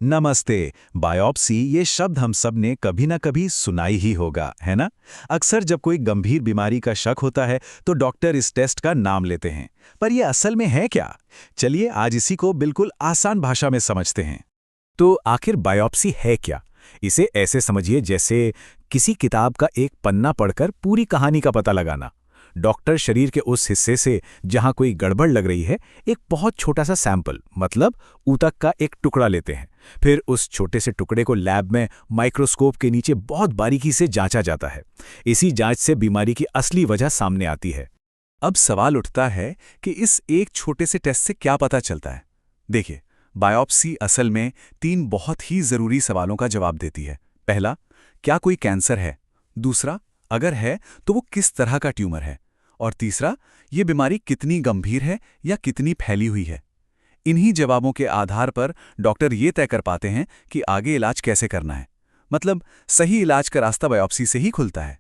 नमस्ते। बायोप्सी ये शब्द हम सब ने कभी ना कभी सुना ही होगा, है ना? अक्सर जब कोई गंभीर बीमारी का शक होता है तो डॉक्टर इस टेस्ट का नाम लेते हैं। पर ये असल में है क्या? चलिए आज इसी को बिल्कुल आसान भाषा में समझते हैं। तो आखिर बायोप्सी है क्या? इसे ऐसे समझिए जैसे किसी किताब का एक पन्ना पढ़कर पूरी कहानी का पता लगाना। डॉक्टर शरीर के उस हिस्से से जहां कोई गड़बड़ लग रही है, एक बहुत छोटा सा सैंपल मतलब ऊतक का एक टुकड़ा लेते हैं। फिर उस छोटे से टुकड़े को लैब में माइक्रोस्कोप के नीचे बहुत बारीकी से जांचा जाता है। इसी जांच से बीमारी की असली वजह सामने आती है। अब सवाल उठता है कि इस एक छोटे से टेस्ट से क्या पता चलता है? देखिए, बायोप्सी असल में 3 बहुत ही जरूरी सवालों का जवाब देती है। पहला, क्या कोई कैंसर है? दूसरा, अगर है तो वो किस तरह का ट्यूमर है? और तीसरा, ये बीमारी कितनी गंभीर है या कितनी फैली हुई है? इन्हीं जवाबों के आधार पर डॉक्टर ये तय कर पाते हैं कि आगे इलाज कैसे करना है। मतलब सही इलाज का रास्ता बायोप्सी से ही खुलता है।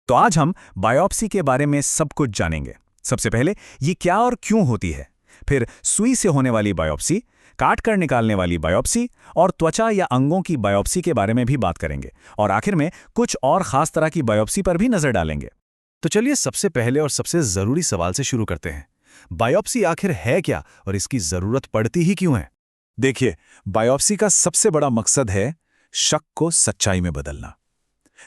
तो आज हम बायोप्सी के बारे में सब कुछ जानेंगे। सबसे पहले ये क्या और क्यों होती है, फिर सुई से होने वाली बायोप्सी, काट कर निकालने वाली बायोप्सी और त्वचा या अंगों की बायोप्सी के बारे में भी बात करेंगे, और आखिर में कुछ और खास तरह की बायोप्सी पर भी नजर डालेंगे। तो चलिए सबसे पहले और सबसे जरूरी सवाल से शुरू करते हैं। बायोप्सी आखिर है क्या और इसकी जरूरत पड़ती ही क्यों है? देखिए, बायोप्सी का सबसे बड़ा मकसद है शक को सच्चाई में बदलना।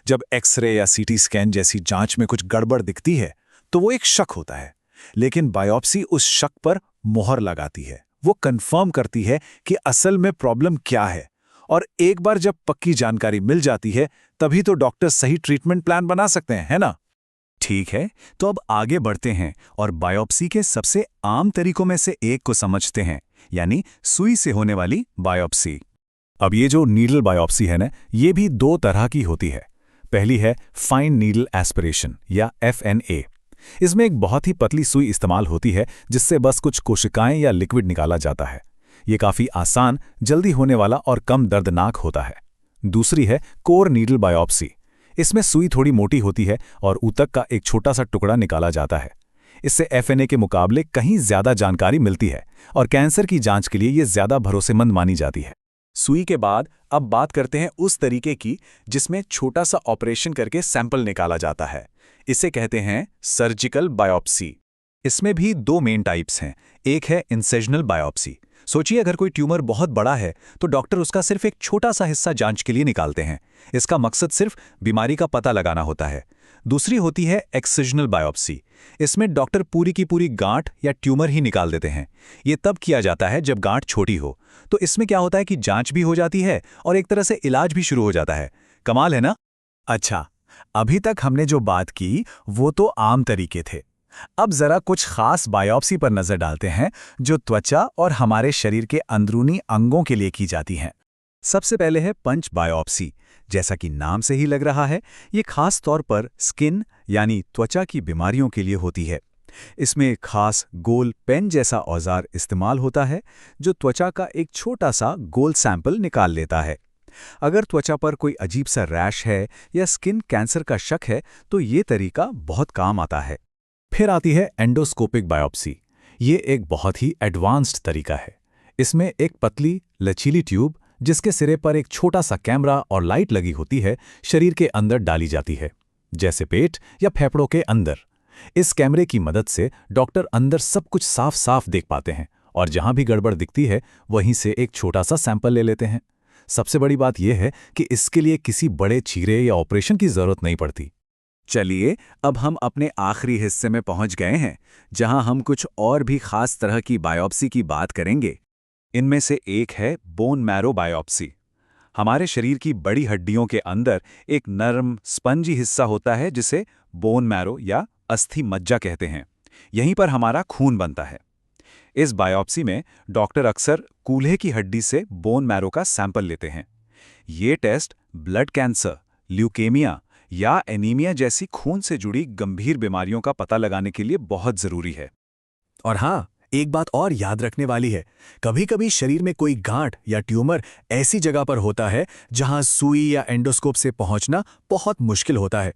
जब एक्सरे या सीटी स्कैन जैसी जांच में कुछ गड़बड़ दिखती है तो वो एक शक होता है, लेकिन बायोप्सी उस शक पर मोहर लगाती है। वो कंफर्म करती है कि असल में प्रॉब्लम क्या है, और एक बार जब पक्की जानकारी मिल जाती है तभी तो डॉक्टर सही ट्रीटमेंट प्लान बना सकते हैं, है ना? ठीक है, तो अब आगे बढ़ते हैं और बायोप्सी के सबसे आम तरीकों में से एक को समझते हैं, यानी सुई से होने वाली बायोप्सी। अब ये जो नीडल बायोप्सी है ना, ये भी 2 तरह की होती है। पहली है फाइन नीडल एस्पिरेशन या FNA। इसमें एक बहुत ही पतली सुई इस्तेमाल होती है जिससे बस कुछ कोशिकाएं या लिक्विड निकाला जाता है। ये काफ़ी आसान, जल्दी होने वाला और कम दर्दनाक होता है। दूसरी है कोर नीडल बायोप्सी। इसमें सुई थोड़ी मोटी होती है और ऊतक का एक छोटा सा टुकड़ा निकाला जाता है। इससे FNA के मुकाबले कहीं ज़्यादा जानकारी मिलती है और कैंसर की जांच के लिए ये ज़्यादा भरोसेमंद मानी जाती है। सुई के बाद अब बात करते हैं उस तरीके की जिसमें छोटा सा ऑपरेशन करके सैंपल निकाला जाता है। इसे कहते हैं सर्जिकल बायोप्सी। इसमें भी 2 मेन टाइप्स हैं। एक है इंसिजनल बायोप्सी। सोचिए, अगर कोई ट्यूमर बहुत बड़ा है तो डॉक्टर उसका सिर्फ एक छोटा सा हिस्सा जांच के लिए निकालते हैं। इसका मकसद सिर्फ बीमारी का पता लगाना होता है। दूसरी होती है एक्सिजनल बायोप्सी। इसमें डॉक्टर पूरी की पूरी गांठ या ट्यूमर ही निकाल देते हैं। ये तब किया जाता है जब गांठ छोटी हो। तो इसमें क्या होता है कि जांच भी हो जाती है और एक तरह से इलाज भी शुरू हो जाता है। कमाल है ना? अच्छा, अभी तक हमने जो बात की वो तो आम तरीके थे। अब जरा कुछ खास बायोप्सी पर नजर डालते हैं जो त्वचा और हमारे शरीर के अंदरूनी अंगों के लिए की जाती हैं। सबसे पहले है पंच बायोप्सी। जैसा कि नाम से ही लग रहा है, ये खास तौर पर स्किन यानी त्वचा की बीमारियों के लिए होती है। इसमें खास गोल पेन जैसा औजार इस्तेमाल होता है जो त्वचा का एक छोटा सा गोल सैंपल निकाल लेता है। अगर त्वचा पर कोई अजीब सा रैश है या स्किन कैंसर का शक है तो ये तरीका बहुत काम आता है। फिर आती है एंडोस्कोपिक बायोप्सी। ये एक बहुत ही एडवांस्ड तरीका है। इसमें एक पतली लचीली ट्यूब जिसके सिरे पर एक छोटा सा कैमरा और लाइट लगी होती है शरीर के अंदर डाली जाती है, जैसे पेट या फेफड़ों के अंदर। इस कैमरे की मदद से डॉक्टर अंदर सब कुछ साफ साफ देख पाते हैं और जहां भी गड़बड़ दिखती है वहीं से एक छोटा सा सैंपल ले लेते हैं। सबसे बड़ी बात यह है कि इसके लिए किसी बड़े चीरे या ऑपरेशन की जरूरत नहीं पड़ती। चलिए, अब हम अपने आखिरी हिस्से में पहुंच गए हैं जहां हम कुछ और भी खास तरह की बायोप्सी की बात करेंगे। इनमें से एक है बोन मैरो बायोप्सी। हमारे शरीर की बड़ी हड्डियों के अंदर एक नरम स्पंजी हिस्सा होता है जिसे बोन मैरो या अस्थि मज्जा कहते हैं। यहीं पर हमारा खून बनता है। इस बायोप्सी में डॉक्टर अक्सर कूल्हे की हड्डी से बोन मैरो का सैंपल लेते हैं। ये टेस्ट ब्लड कैंसर, ल्यूकेमिया या एनीमिया जैसी खून से जुड़ी गंभीर बीमारियों का पता लगाने के लिए बहुत जरूरी है। और हाँ, एक बात और याद रखने वाली है, कभी कभी शरीर में कोई गांठ या ट्यूमर ऐसी जगह पर होता है जहां सुई या एंडोस्कोप से पहुंचना बहुत मुश्किल होता है।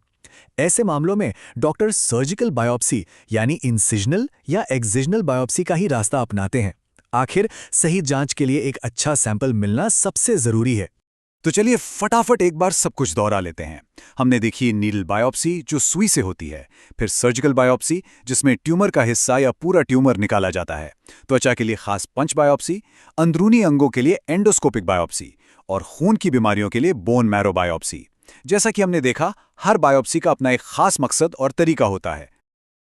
ऐसे मामलों में डॉक्टर सर्जिकल बायोप्सी यानी इंसिजनल या एक्सिजनल बायोप्सी का ही रास्ता अपनाते हैं। आखिर सही जांच के लिए एक अच्छा सैंपल मिलना सबसे जरूरी है। तो चलिए फटाफट एक बार सब कुछ दोहरा लेते हैं। हमने देखी नीडल बायोप्सी जो सुई से होती है, फिर सर्जिकल बायोप्सी जिसमें ट्यूमर का हिस्सा या पूरा ट्यूमर निकाला जाता है, त्वचा के लिए खास पंच बायोप्सी, अंदरूनी अंगों के लिए एंडोस्कोपिक बायोप्सी और खून की बीमारियों के लिए बोन मैरो बायोप्सी। जैसा कि हमने देखा, हर बायोप्सी का अपना एक खास मकसद और तरीका होता है।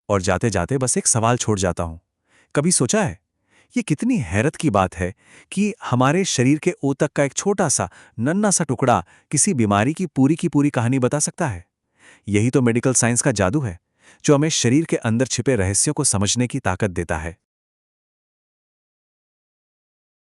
और जाते जाते बस एक सवाल छोड़ जाता हूं, कभी सोचा है ये कितनी हैरत की बात है कि हमारे शरीर के ऊतक का एक छोटा सा नन्हा सा टुकड़ा किसी बीमारी की पूरी कहानी बता सकता है। यही तो मेडिकल साइंस का जादू है, जो हमें शरीर के अंदर छिपे रहस्यों को समझने की ताकत देता है।